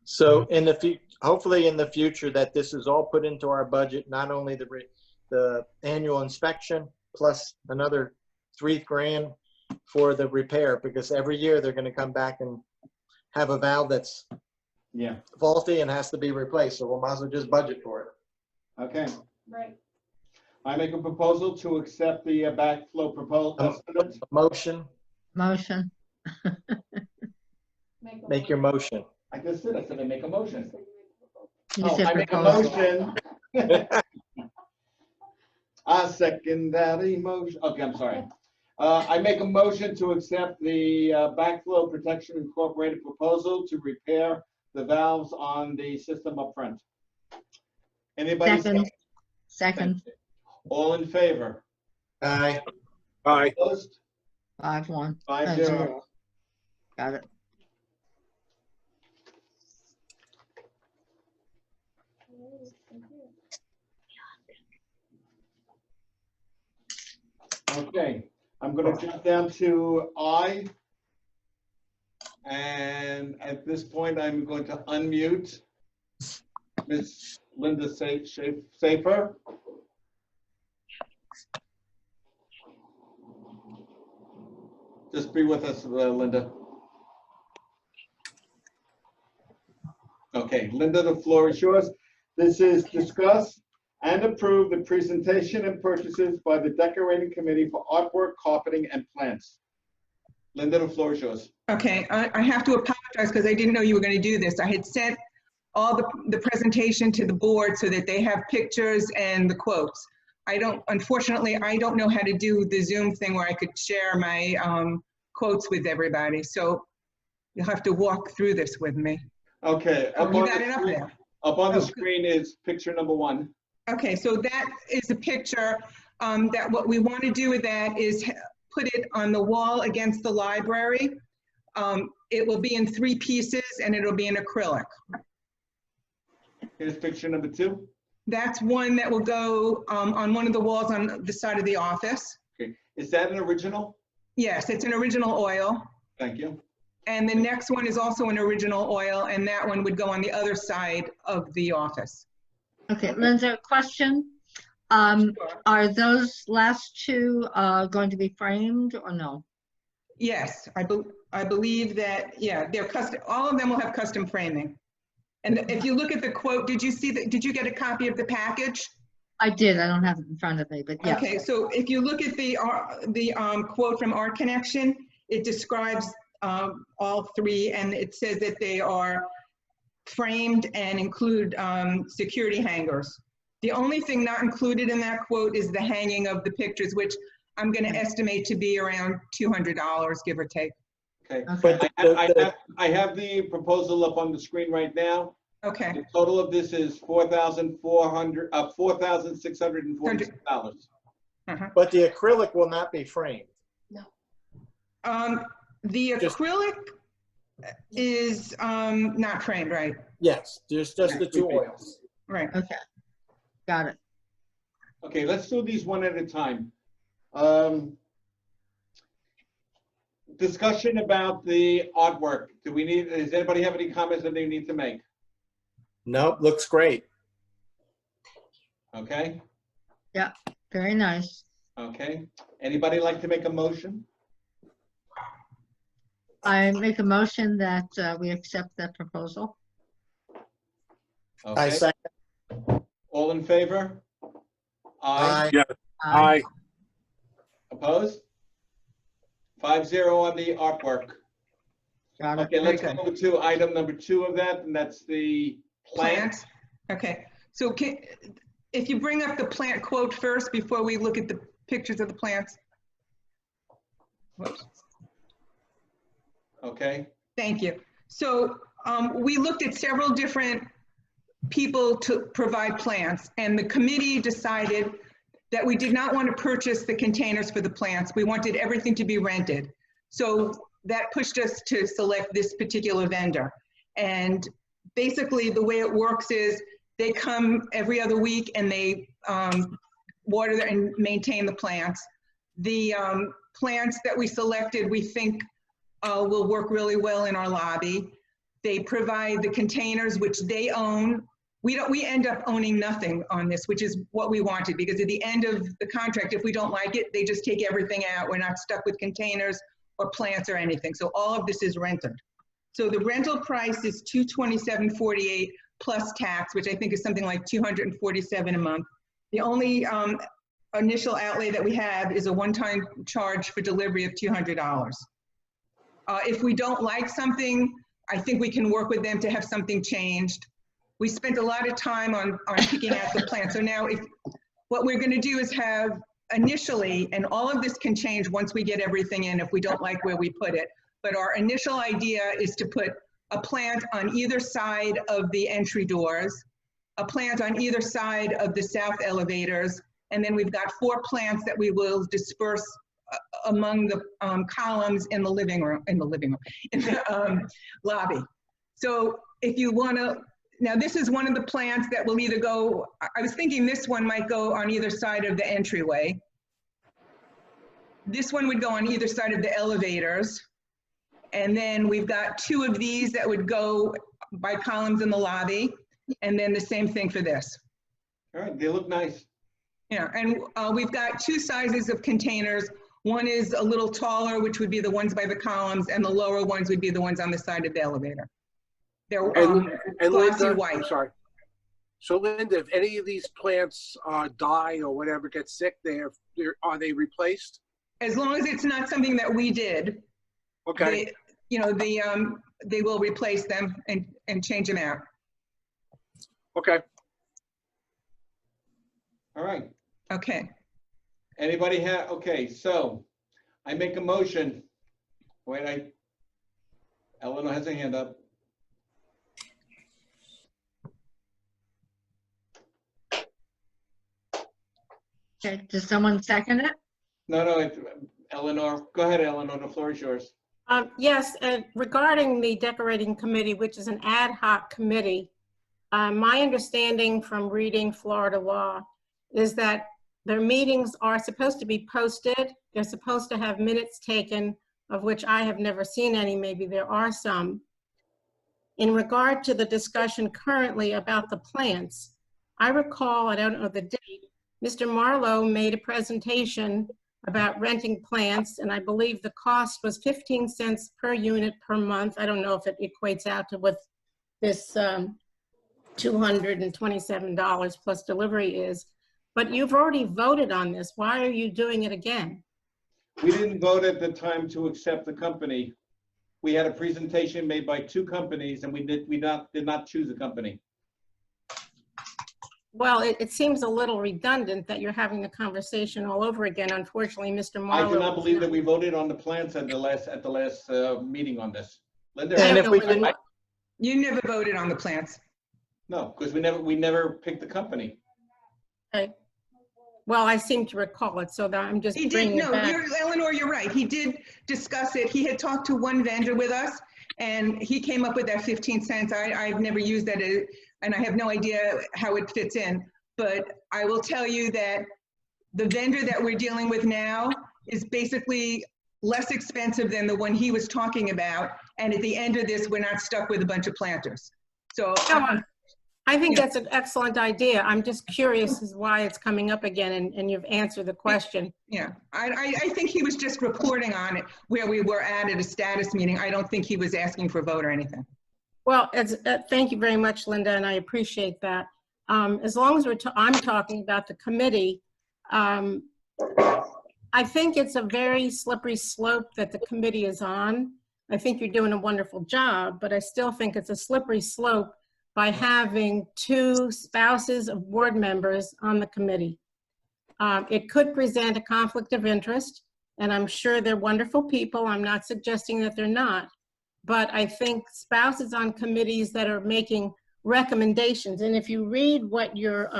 So in the hopefully in the future that this is all put into our budget, not only the annual inspection plus another $3,000 for the repair, because every year they're going to come back and have a valve that's faulty and has to be replaced. So we might as well just budget for it. Okay. Right. I make a proposal to accept the backflow proposal. Motion. Motion. Make your motion. I just said, I said I make a motion. You said I make a proposal. motion. I second that emotion. Okay, I'm sorry. I make a motion to accept the Backflow Protection Incorporated proposal to repair the valves on the system up front. Anybody? Second. Second. All in favor? Aye. Aye. Opposed? 5-1. 5-0. Got it. Okay, I'm going to jump down to I. And at this point, I'm going to unmute Ms. Linda Safer. Just be with us, Linda. Okay, Linda, the floor is yours. This is discuss and approve the presentation and purchases by the decorating committee for artwork, carpeting, and plants. Linda, the floor is yours. Okay, I have to apologize because I didn't know you were going to do this. I had sent all the presentation to the board so that they have pictures and the quotes. Unfortunately, I don't know how to do the Zoom thing where I could share my quotes with everybody. So you'll have to walk through this with me. Okay. Oh, you got it up there. Up on the screen is picture number 1. Okay, so that is a picture that what we want to do with that is put it on the wall against the library. It will be in 3 pieces and it'll be in acrylic. Here's picture number 2. That's one that will go on one of the walls on the side of the office. Okay. Is that an original? Yes, it's an original oil. Thank you. And the next one is also an original oil, and that one would go on the other side of the office. Okay, Linda, question. Are those last 2 going to be framed or no? Yes, I believe that, yeah, they're custom, all of them will have custom framing. And if you look at the quote, did you get a copy of the package? I did, I don't have it in front of me, but yeah. Okay, so if you look at the quote from Art Connection, it describes all 3, and it says that they are framed and include security hangers. The only thing not included in that quote is the hanging of the pictures, which I'm going to estimate to be around $200, give or take. Okay. Okay. I have the proposal up on the screen right now. Okay. The total of this is $4,646. But the acrylic will not be framed. The acrylic is not framed, right? Yes, there's just the 2 oils. Right. Okay, got it. Okay, let's do these one at a time. Discussion about the artwork. Does anybody have any comments that they need to make? Nope, looks great. Okay. Yeah, very nice. Okay. Anybody like to make a motion? I make a motion that we accept that proposal. Okay. I second. All in favor? Aye. Yeah. Aye. Opposed? 5-0 on the artwork. Got it. Okay, let's Very go to item number 2 of that, and that's the plant. Okay, so if you bring up the plant quote first before we look at the pictures of the plants. Whoops. Okay. Thank you. So we looked at several different people to provide plants, and the committee decided that we did not want to purchase the containers for the plants. We wanted everything to be rented. So that pushed us to select this particular vendor. And basically the way it works is they come every other week and they water and maintain the plants. The plants that we selected, we think will work really well in our lobby. They provide the containers, which they own. We end up owning nothing on this, which is what we wanted, because at the end of the contract, if we don't like it, they just take everything out. We're not stuck with containers or plants or anything. So all of this is rented. So the rental price is $227.48 plus tax, which I think is something like $247 a month. The only initial outlay that we have is a one-time charge for delivery of $200. If we don't like something, I think we can work with them to have something changed. We spent a lot of time on picking out the plan. So now what we're gonna do is have initially, and all of this can change once we get everything in if we don't like where we put it, but our initial idea is to put a plant on either side of the entry doors, a plant on either side of the south elevators, and then we've got 4 plants that we will disperse among the columns in the living room, in the lobby. So if you want to, now this is one of the plants that will either go, I was thinking this one might go on either side of the entryway. This one would go on either side of the elevators. And then we've got 2 of these that would go by columns in the lobby. And then the same thing for this. All right, they look nice. Yeah, and we've got 2 sizes of containers. One is a little taller, which would be the ones by the columns, and the lower ones would be the ones on the side of the elevator. They're And glossy Linda, white. I'm sorry. So Linda, if any of these plants die or whatever, get sick, are they replaced? As long as it's not something that we did, Okay. they will replace them and change them out. Okay. All right. Okay. Anybody have, okay, so I make a motion. Wait, Eleanor has a hand up. Okay, does someone second it? No, Eleanor, go ahead, Eleanor, the floor is yours. Yes, regarding the decorating committee, which is an ad hoc committee, my understanding from reading Florida law is that their meetings are supposed to be posted. They're supposed to have minutes taken, of which I have never seen any. Maybe there are some. In regard to the discussion currently about the plants, I recall, I don't know the date, Mr. Marlowe made a presentation about renting plants, and I believe the cost was 15 cents per unit per month. I don't know if it equates out to what this $227 plus delivery is, but you've already voted on this. Why are you doing it again? We didn't vote at the time to accept the company. We had a presentation made by 2 companies and we did not choose a company. Well, it seems a little redundant that you're having the conversation all over again. Unfortunately, Mr. I Marlowe. do not believe that we voted on the plans at the last meeting on this. Linda? And if we I don't know did, You never voted on the plants. No, because we never picked the company. Okay. Well, I seem to recall it, so that I'm just He did, bringing it no, back. Eleanor, you're right. He did discuss it. He had talked to one vendor with us and he came up with that 15 cents. I've never used that and I have no idea how it fits in. But I will tell you that the vendor that we're dealing with now is basically less expensive than the one he was talking about. And at the end of this, we're not stuck with a bunch of planters. So I think Yeah. that's an excellent idea. I'm just curious as why it's coming up again, and you've answered the question. yeah, I think he was just reporting on it where we were at a status meeting. I don't think he was asking for a vote or anything. Well, thank you very much, Linda, and I appreciate that. As long as I'm talking about the committee, I think it's a very slippery slope that the committee is on. I think you're doing a wonderful job, but I still think it's a slippery slope by having 2 spouses of board members on the committee. It could present a conflict of interest, and I'm sure they're wonderful people. I'm not suggesting that they're not, but I think spouses on committees that are making recommendations, and if you read what your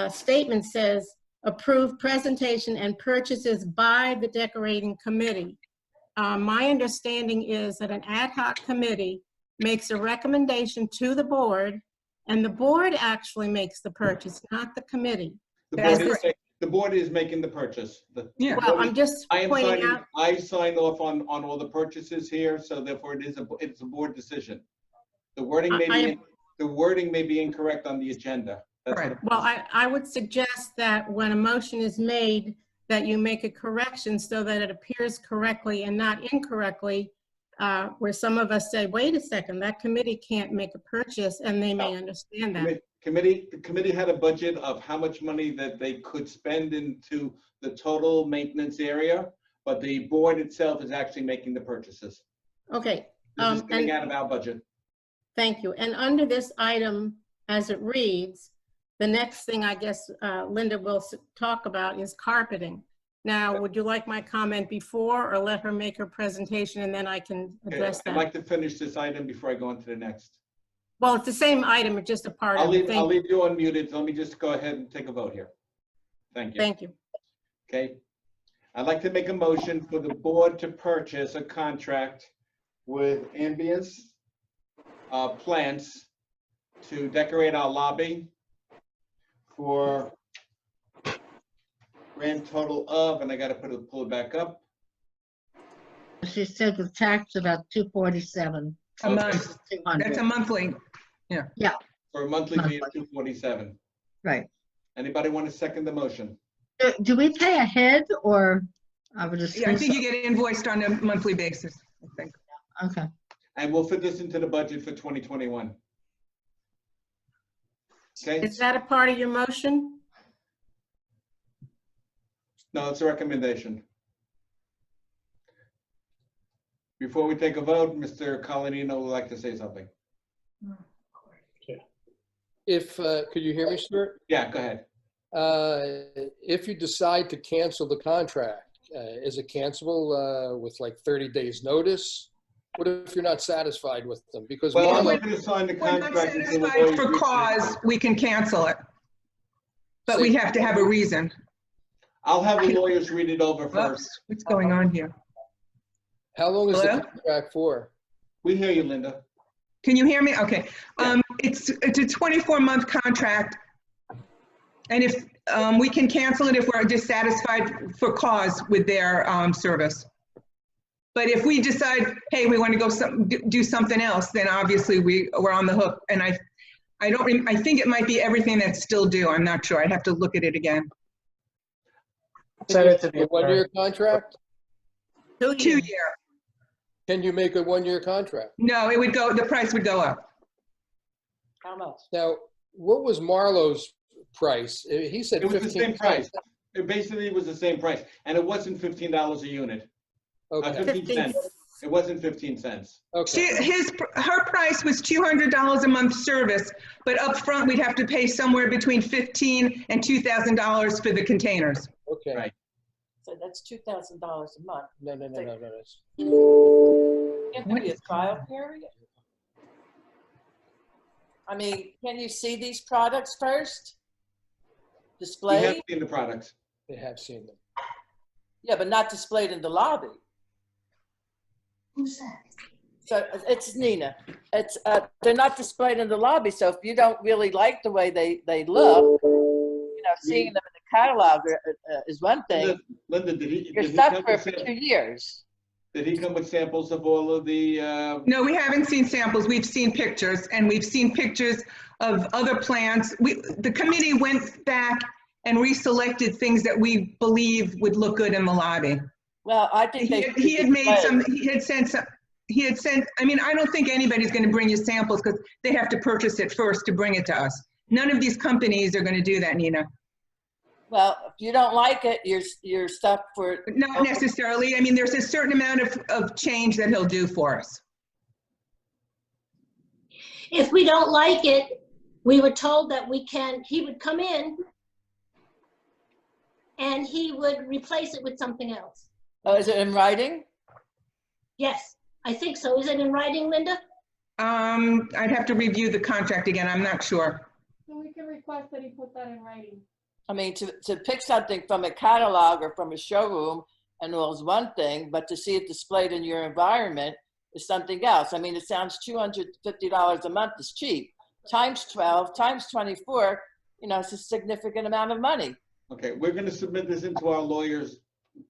statement says, approved presentation and purchases by the decorating committee. My understanding is that an ad hoc committee makes a recommendation to the board, and the board actually makes the purchase, not the committee. The That's board is correct. The board is making the purchase. Yeah. Well, I'm just I am pointing signing, out, I signed off on all the purchases here, so therefore it's a board decision. The wording may be incorrect on the agenda. That's what Right. I'm- well, I would suggest that when a motion is made, that you make a correction so that it appears correctly and not incorrectly, where some of us say, wait a second, that committee can't make a purchase, and they may understand that. The committee had a budget of how much money that they could spend into the total maintenance area, but the board itself is actually making the purchases. Okay. This is coming And out of our budget. thank you. And under this item, as it reads, the next thing I guess Linda will talk about is carpeting. Now, would you like my comment before or let her make her presentation and then I can Okay, address I'd that? like to finish this item before I go on to the next. Well, it's the same item, it's just a part I'll of it. leave you unmuted. Let me just go ahead and take a vote here. Thank you. Thank you. Okay. I'd like to make a motion for the board to purchase a contract with Ambience Plants to decorate our lobby for grand total of, and I gotta pull it back up. She said with tax about 247. A month. 200. That's a monthly. For a monthly fee of $247. Right. Anybody want to second the motion? Do we pay ahead or I would Yeah, I assume think so? you get invoiced on a monthly basis, I think. Okay. And we'll fit this into the budget for 2021. Okay, Is that a part of your motion? no, it's a recommendation. Before we take a vote, Mr. Colanino would like to say something. If, could you hear me, Stuart? Yeah, go ahead. If you decide to cancel the contract, is it cancelable with like 30 days notice? What if you're not satisfied with them? Because Well, I'm Marlo, not going to sign the We're not contract until the satisfied lawyers for reach an cause, agreement. we can cancel it. But we have to have a reason. I'll have the lawyers read it over first. Oops, what's going on here? how long is the Hello? contract for? We hear you, Linda. Can you hear me? Okay. It's a 24-month contract. And if, we can cancel it if we're dissatisfied for cause with their, service. But if we decide, hey, we want to go do something else, then obviously we're on the hook. And I think it might be everything that's still due. I'm not sure. I'd have to look at it again. Send it to A the one-year contract? 2 2 years. year. Can you make a one-year contract? No, it would go, the price would go up. How much? Now, what was Marlo's price? He said It was 15. the same price. It basically was the same price. And it wasn't $15 a unit. Okay, 15 cents. It wasn't 15 cents. okay. Her price was $200 a month service, but up front we'd have to pay somewhere between $1,500 and $2,000 for the containers. Okay. Right. So that's $2,000 a month. No. Can't there be a trial period? I mean, can you see these products first? We have Displayed? seen the products. They have seen them. Yeah, but not displayed in the lobby. So it's Nina. It's they're not displayed in the lobby. So if you don't really like the way they look, you know, seeing them in the catalog is one thing. Linda, did he You're come stuck with for 2 years. did he come with samples of all of the, No, we haven't seen samples. We've seen pictures, and we've seen pictures of other plants. The committee went back and reselected things that we believe would look good in the lobby. Well, I think He had sent, I mean, I don't think anybody's going to bring you samples because they have to purchase it first to bring it to us. None of these companies are going to do that, Nina. Well, if you don't like it, you're stuck for. Not necessarily. I mean, there's a certain amount of change that he'll do for us. If we don't like it, we were told that he would come in and he would replace it with something else. Oh, is it in writing? Yes, I think so. Is it in writing, Linda? I'd have to review the contract again. I'm not sure. We can request that he put that in writing. I mean, to pick something from a catalog or from a showroom and all is one thing, but to see it displayed in your environment is something else. I mean, it sounds $250 a month is cheap. Times 12, times 24, you know, it's a significant amount of money. Okay, we're gonna submit this into our lawyers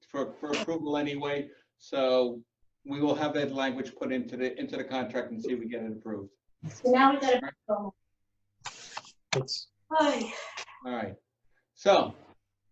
for approval anyway, so we will have that language put into the contract and see if we get it approved. So now we gotta. It's Ay. All right, so